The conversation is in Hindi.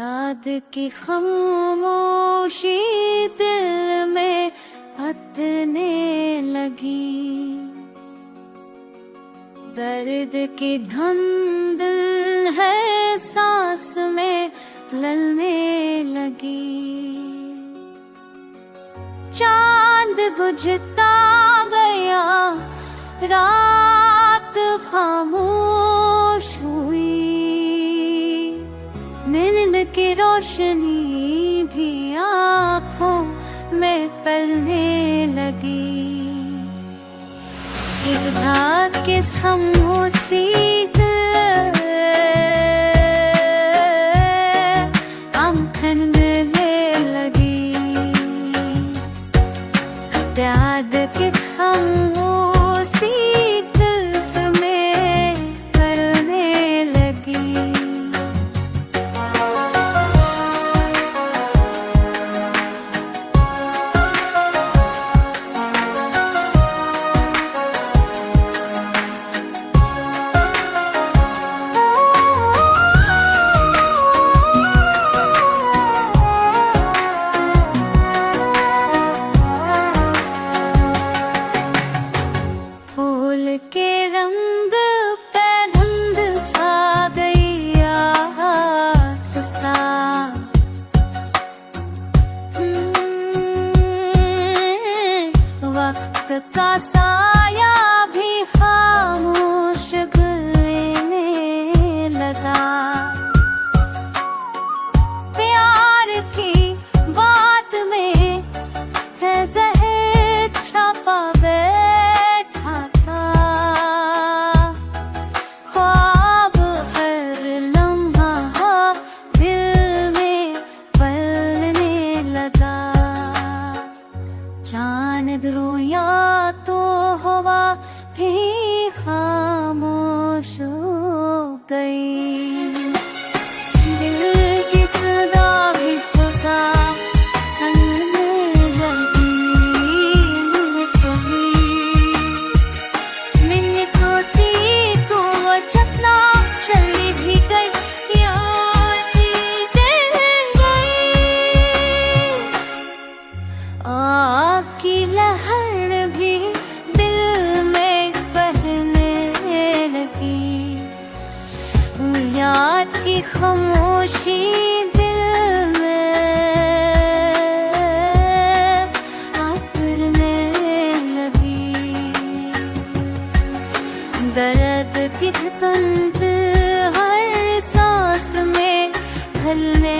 याद की खामोशी दिल में फतने लगी, दर्द की धुंधल है सांस में ललने लगी। चांद बुझता गया, रात खामोश हुई, नींद की रोशनी भी आँखों में पलने लगी। एक रात के खामोशी याद के खामोशी दिल में करने लगी। के रंग पे धुंध छा गई आस्था, वक्त का साया भी खामोश गलने लगा। प्यार की बात में जहर छपा चांद रोया तो हवा भी खामोश हो गई। दिल की सदा भी फसा संग में लगी। मिन्नत होती तो चकना चली भी गई, की लहर भी दिल में बहने लगी। याद की खामोशी दिल में आकरने लगी। दर्द की धुंध हर सांस में ढलने